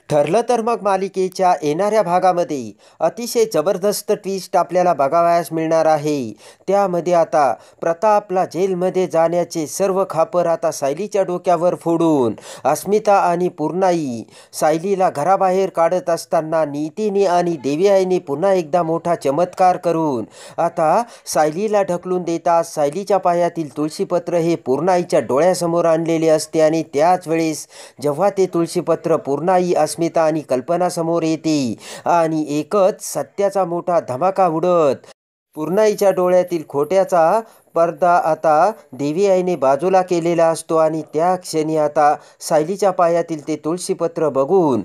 ठरलं तर मग मालिकेच्या येणाऱ्या भागामध्ये अतिशय जबरदस्त ट्विस्ट आपल्याला बघावयास मिळणार आहे. त्यामध्ये आता प्रतापला जेलमध्ये जाण्याचे सर्व खापर आता सायलीच्या डोक्यावर फोडून अस्मिता आणि पूर्णाई सायलीला घराबाहेर काढत असताना नीतीने आणि देवीआईने पुन्हा एकदा मोठा चमत्कार करून आता सायलीला ढकलून देतात. सायलीच्या पायातील तुळशीपत्र हे पूर्णाईच्या डोळ्यासमोर आणलेले असते आणि त्याच वेळेस जेव्हा ते तुळशीपत्र पूर्णाई, अस्मिता आणि कल्पना समोर येते आणि एकच सत्याचा मोठा धमाका उडत पूर्णाईच्या डोळ्यातील खोट्याचा पडदा आता देवीआईने बाजूला केलेला असतो आणि त्या क्षणी आता सायलीच्या पायातील ते तुळशीपत्र बघून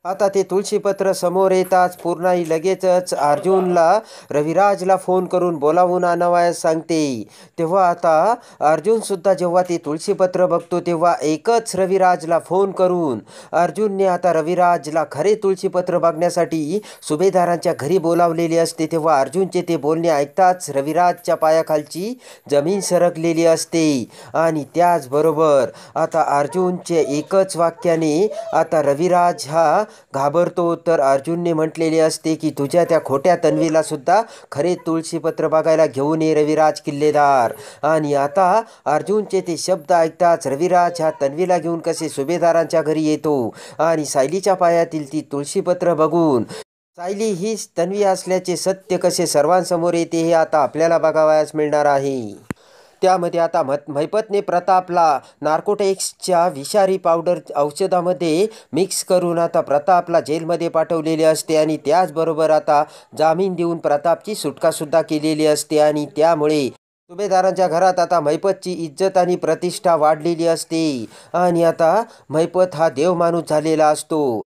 आता ते तुळशीपत्र समोर येताच पूर्णाई लगेचच अर्जुनला रविराजला फोन करून बोलावून आणावयास सांगते. तेव्हा आता अर्जुनसुद्धा जेव्हा ते तुळशीपत्र बघतो तेव्हा एकच रविराजला फोन करून अर्जुनने आता रविराजला खरे तुळशीपत्र बघण्यासाठी सुभेदारांच्या घरी बोलावलेले असते. तेव्हा अर्जुनचे ते बोलणे ऐकताच रविराजच्या पायाखालची जमीन सरकलेली असते आणि त्याचबरोबर आता अर्जुनचे एकच वाक्याने आता रविराज हा घाबरतो. तर अर्जुनने म्हटलेले असते की तुझ्या त्या खोट्या तन्वीला सुद्धा खरे तुळशीपत्र बघायला घेऊन ये रविराज किल्लेदार. आणि आता अर्जुनचे ते शब्द ऐकताच रविराज ह्या तन्वीला घेऊन कसे सुभेदारांच्या घरी येतो आणि सायलीच्या पायातील ती तुळशीपत्र बघून सायली हीच तन्वी असल्याचे सत्य कसे सर्वांसमोर येते हे आता आपल्याला बघावयास मिळणार आहे. त्यामध्ये आता महिपतने प्रतापला नार्कोटिक्सच्या विषारी पावडर औषधामध्ये मिक्स करून आता प्रतापला जेलमध्ये पाठवलेले असते आणि त्याचबरोबर आता जामीन देऊन प्रतापची सुटकासुद्धा केलेली असते आणि त्यामुळे सुभेदारांच्या घरात आता महिपतची इज्जत आणि प्रतिष्ठा वाढलेली असते आणि आता महिपत हा देव माणूस झालेला असतो.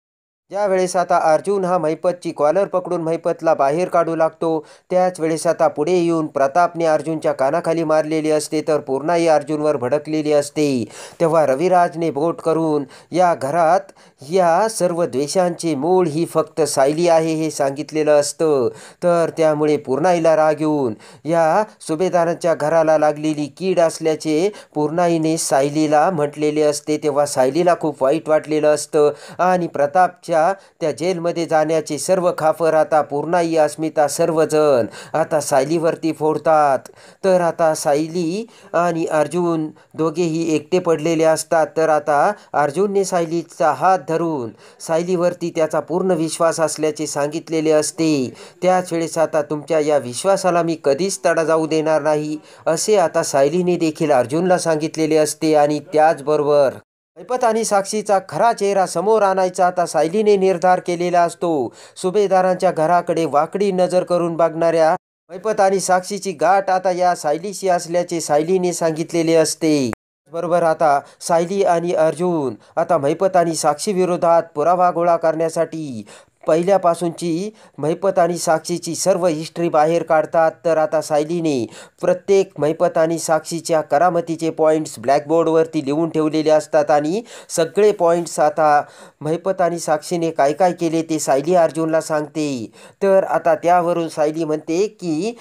ज्यावेळेस आता अर्जुन हा महिपतची कॉलर पकडून महिपतला बाहेर काढू लागतो त्याच वेळेस आता पुढे येऊन प्रतापने अर्जुनच्या कानाखाली मारलेली असते तर पूर्णाई अर्जुनवर भडकलेली असते. तेव्हा रविराजने बोट करून या घरात या सर्व द्वेषांचे मूळ ही फक्त सायली आहे हे सांगितलेलं असतं. तर त्यामुळे पूर्णाईला राग येऊन या सुभेदारांच्या घराला लागलेली कीड असल्याचे पूर्णाईने सायलीला म्हटलेले असते. तेव्हा सायलीला खूप वाईट वाटलेलं असतं आणि प्रतापच्या त्या जेलमध्ये जाण्याचे सर्व खापर आता पूर्णाई, अस्मिता सर्वजण आता सायलीवरती फोडतात. तर आता सायली आणि अर्जुन दोघेही एकटे पडलेले असतात. तर आता अर्जुनने सायलीचा हात धरून सायलीवरती त्याचा पूर्ण विश्वास असल्याचे सांगितलेले असते. त्याच वेळेस आता तुमच्या या विश्वासाला मी कधीच तडा जाऊ देणार नाही असे आता सायलीने देखील अर्जुनला सांगितलेले असते. आणि त्याचबरोबर महिपत आणि साक्षीचा खरा चेहरा समोर आणायचा आता सायलीने निर्धार केलेला असतो. सुभेदारांच्या घराकडे वाकडी नजर करून बघणाऱ्या महिपत आणि साक्षीची गाठ आता या सायलीशी असल्याचे सायलीने सांगितलेले असते. बरोबर आता सायली आणि अर्जुन आता महिपत आणि साक्षी विरोधात पुरावा गोळा करण्यासाठी पहिल्यापासूनची महिपत आणि साक्षीची सर्व हिस्ट्री बाहेर काढतात. तर आता सायलीने प्रत्येक महिपत आणि साक्षीच्या करामतीचे पॉईंट्स ब्लॅकबोर्डवरती लिहून ठेवलेले असतात आणि सगळे पॉईंट्स आता महिपत आणि साक्षीने काय काय केले ते सायली अर्जुनला सांगते. तर आता त्यावरून सायली म्हणते की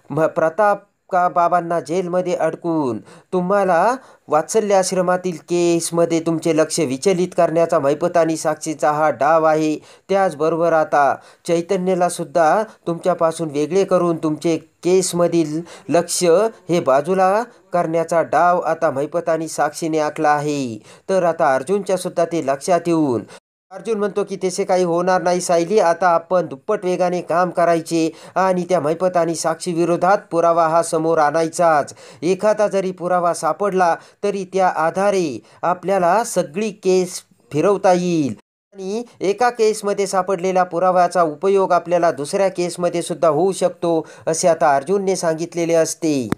प्रताप का बाबांना जेलमध्ये अडकून तुम्हाला वात्सल्य आश्रमातील केसमध्ये तुमचे लक्ष विचलित करण्याचा महिपत आणि साक्षीचा हा डाव आहे. त्याचबरोबर आता चैतन्यला सुद्धा तुमच्यापासून वेगळे करून तुमचे केसमधील लक्ष हे बाजूला करण्याचा डाव आता महिपत आणि साक्षीने आखला आहे. तर आता अर्जुनच्या सुद्धा ते लक्षात येऊन अर्जुन म्हणतो की तसे काही होणार नाही सायली, आता आपण दुप्पट वेगाने काम करायचे आणि त्या महिपत आणि साक्षी विरोधात पुरावा हा समोर आणायचाच. एखादा जरी पुरावा सापडला तरी त्या आधारे आपल्याला सगळी केस फिरवता येईल आणि एका केसमध्ये सापडलेल्या पुराव्याचा उपयोग आपल्याला दुसऱ्या केसमध्ये सुद्धा होऊ शकतो असे आता अर्जुनने सांगितलेले असते.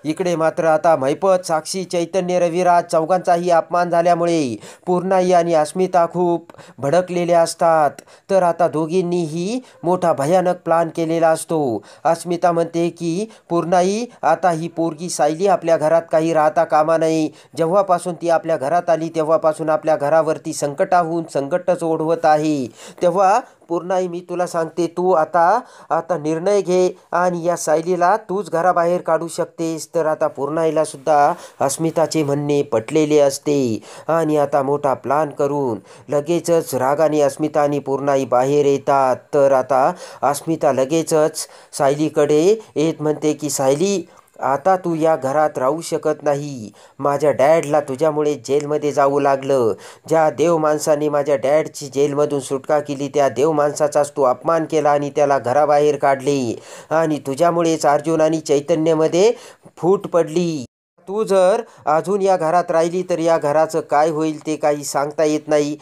इकडे मात्र आता महिपत, साक्षी, चैतन्य, रविराज चौघांचाही अपमान झाल्यामुळे पूर्णाई आणि अस्मिता खूप भडकलेल्या असतात. तर आता दोघींनीही मोठा भयानक प्लान केलेला असतो. अस्मिता म्हणते की पूर्णाई, आता ही पोरगी सायली आपल्या घरात काही राहता कामा नये. जेव्हापासून ती आपल्या घरात आली तेव्हापासून आपल्या घरावरती संकटाहून संकटच ओढवत आहे. तेव्हा पूर्णाई मी तुला सांगते, तू आता आता निर्णय घे आणि या सायलीला तूच घराबाहेर काढू शकतेस. तर आता पूर्णाईला सुद्धा अस्मिताचे म्हणणे पटलेले असते आणि आता मोठा प्लान करून लगेचच रागाने अस्मिता आणि पूर्णाई बाहेर येतात. तर आता अस्मिता लगेचच सायलीकडे येत म्हणते की सायली, आता तू या घरात राहू शकत नाही. माझ्या डॅडला तुझ्यामुळे जेलमध्ये जावं लागलं. ज्या देव माणसाने माझ्या डॅडची जेलमधून सुटका केली त्या देव माणसाचाच तू अपमान केला आणि त्याला घराबाहेर काढले आणि तुझ्यामुळेच अर्जुन आणि चैतन्यमध्ये फूट पडली. तू जर अजून या घरात राहिली तर या घराचं काय होईल ते काही सांगता येत नाही.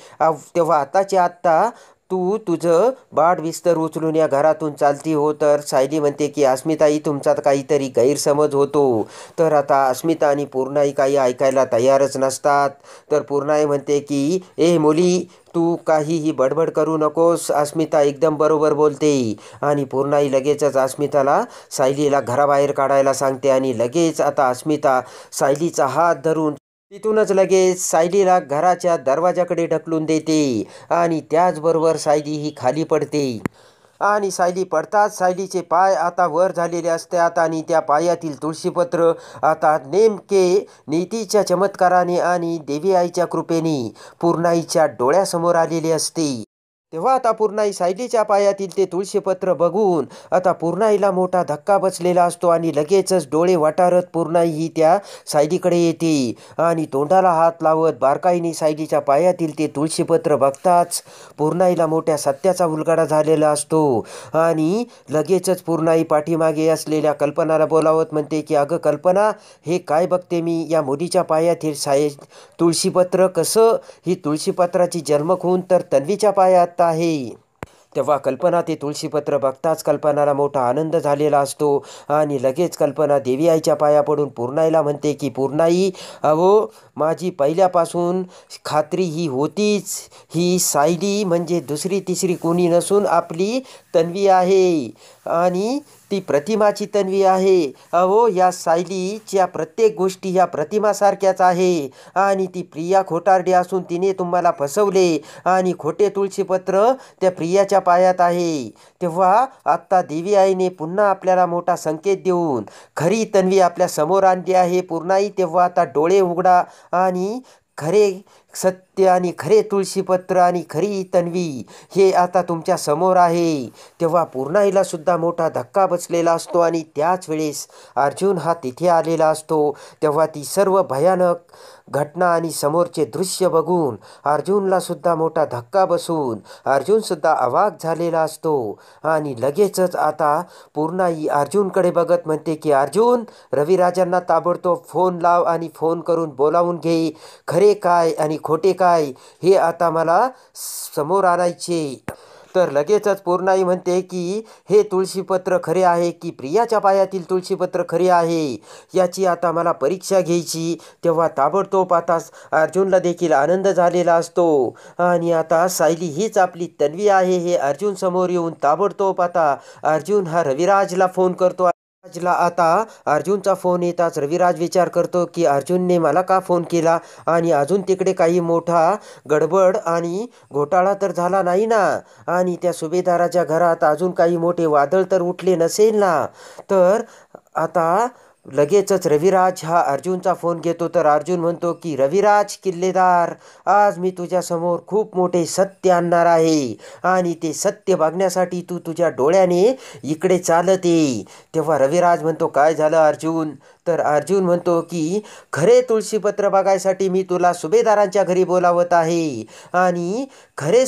तेव्हा आत्ताच्या आत्ता तू तुझं बाड बिस्तर उचलून या घरातून चालती हो. तर सायली म्हणते की अस्मिताई, तुमचा काहीतरी गैरसमज होतो. तर आता अस्मिता आणि पूर्णाई काही ऐकायला तयारच नसतात. तर पूर्णाई म्हणते की ए मुली, तू काहीही बडबड करू नकोस. अस्मिता एकदम बरोबर बोलते आणि पूर्णाई लगेचच अस्मिताला सायलीला घराबाहेर काढायला सांगते आणि लगेच आता अस्मिता सायलीचा हात धरून तिथूनच लगेच सायलीला घराच्या दरवाजाकडे ढकलून देते आणि त्याचबरोबर सायली ही खाली पडते. आणि सायली पडताच सायलीचे पाय आता वर झालेले असतात आणि त्या पायातील तुळशीपत्र आता नेमके नीतीच्या चमत्काराने आणि देवी आईच्या कृपेने पूर्णाईच्या डोळ्यासमोर आलेले असते. तेव्हा आता पूर्णाई सायलीच्या पायातील ते तुळशीपत्र बघून आता पूर्णाईला मोठा धक्का बसलेला असतो आणि लगेचच डोळे वाटारत पूर्णाई ही त्या सायलीकडे येते आणि तोंडाला हात लावत बारकाईने सायलीच्या पायातील ते तुळशीपत्र बघताच पूर्णाईला मोठ्या सत्याचा उलगडा झालेला असतो आणि लगेचच पूर्णाई पाठीमागे असलेल्या कल्पनाला बोलावत म्हणते की अगं कल्पना, हे काय बघते मी? या मुलीच्या पायातील तुळशीपत्र कसं? ही तुळशीपत्राची जन्मखून तर तन्वीच्या पायात आहे. तेव्हा कल्पना ते तुळशीपत्र बघताच कल्पनाला मोठा आनंद झालेला असतो आणि लगेच कल्पना देवी आईच्या पाया पडून पूर्णाईला म्हणते की पूर्णाई, अहो माझी पहिल्यापासून खात्री ही होतीच, ही सायली म्हणजे दुसरी तिसरी कोणी नसून आपली तन्वी आहे आणि ती प्रतिमाची तन्वी आहे. अहो या सायलीच्या प्रत्येक गोष्टी ह्या प्रतिमासारख्याच आहे आणि ती प्रिया खोटारडी असून तिने तुम्हाला फसवले आणि खोटे तुळशीपत्र त्या प्रियाच्या पायात आहे. तेव्हा आत्ता देवी आईने पुन्हा आपल्याला मोठा संकेत देऊन खरी तन्वी आपल्या समोर आणली आहे पूर्णाई. तेव्हा आता डोळे उघडा आणि खरे सत्य आणि खरे तुळशीपत्र आणि खरी तन्वी हे आता तुमच्या समोर आहे. तेव्हा पूर्णाईला सुद्धा मोठा धक्का बसलेला असतो आणि त्याच वेळेस अर्जुन हा तिथे आलेला असतो. तेव्हा ती सर्व भयानक घटना आणि समोरचे दृश्य बघून अर्जुनला सुद्धा मोठा धक्का बसून अर्जुनसुद्धा अवाक झालेला असतो आणि लगेचच आता पूर्णाई अर्जुनकडे बघत म्हणते की अर्जुन, रविराजांना ताबडतोब फोन लाव आणि फोन करून बोलावून घे. खरे काय आणि खोटे काय हे आता मला समोर आणायचे. तर लगेचच पूर्णाई म्हणते की हे तुळशीपत्र खरे आहे की प्रियाच्या पायातील तुळशीपत्र खरे आहे याची आता मला परीक्षा घ्यायची. तेव्हा ताबडतोब आता अर्जुनला देखील आनंद झालेला असतो आणि आता सायली हीच आपली तन्वी आहे हे अर्जुन समोर येऊन ताबडतोब आता अर्जुन हा रविराजला फोन करतो. रविराजला आता अर्जुनचा फोन येताच रविराज विचार करतो की अर्जुनने मला का फोन केला आणि अजून तिकडे काही मोठा गडबड आणि घोटाळा तर झाला नाही ना आणि त्या सुभेदाराच्या घरात अजून काही मोठे वादळ तर उठले नसेल ना. तर आता लगेचच रविराज हा अर्जुनचा फोन घेतो. तर अर्जुन म्हणतो की रविराज किल्लेदार, आज मी तुझ्यासमोर खूप मोठे सत्य आणणार आहे आणि ते सत्य बघण्यासाठी तू तुझ्या डोळ्याने इकडे चालत ये. तेव्हा रविराज म्हणतो काय झालं अर्जुन? तर अर्जुन म्हणतो की खरे तुळशीपत्र बघायसाठी मी तुला सुभेदारांच्या घरी बोलावत आहे आणि खरे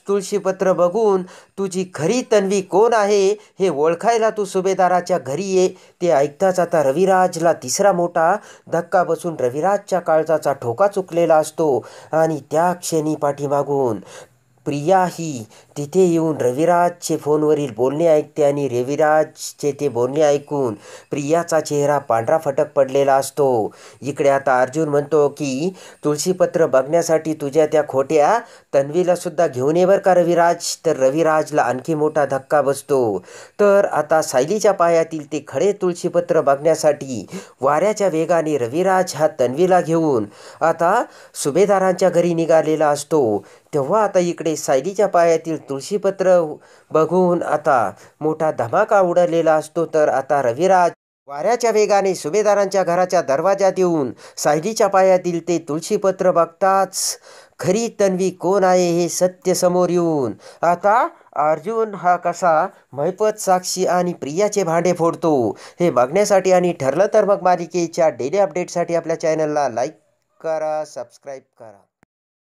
तुळशीपत्र बघून तुझी खरी तन्वी कोण आहे हे ओळखायला तू सुभेदाराच्या घरी ये. ते ऐकताच आता रविराजला तिसरा मोठा धक्का बसून रविराजच्या काळजाचा ठोका चुकलेला असतो आणि त्या क्षणी पाठीमागून प्रिया ही तिथे येऊन रविराजचे फोनवरील बोलणे ऐकते आणि रविराजचे ते बोलणे ऐकून प्रियाचा चेहरा पांढरा फटक पडलेला असतो. इकडे आता अर्जुन म्हणतो की तुळशीपत्र बघण्यासाठी तुझ्या त्या खोट्या तन्वीला सुद्धा घेऊन ये बरं का रविराज. तर रविराजला आणखी मोठा धक्का बसतो. तर आता सायलीच्या पायातील ते खडे तुळशीपत्र बघण्यासाठी वाऱ्याच्या वेगाने रविराज हा तन्वीला घेऊन आता सुभेदारांच्या घरी निघालेला असतो. तेव्हा आता इकडे सायलीच्या पायातील तुळशीपत्र बघून आता मोठा धमाका उडालेला असतो. तर आता रविराज वाऱ्याच्या वेगाने सुभेदारांच्या घराच्या दरवाजात येऊन सायलीच्या पायातील ते तुळशीपत्र बघताच खरी तन्वी कोण आहे हे सत्य समोर येऊन आता अर्जुन हा कसा महिपत, साक्षी आणि प्रियाचे भांडे फोडतो हे बघण्यासाठी आणि ठरलं तर मग मालिकेच्या डेली अपडेटसाठी आपल्या चॅनलला लाईक करा, सबस्क्राईब करा.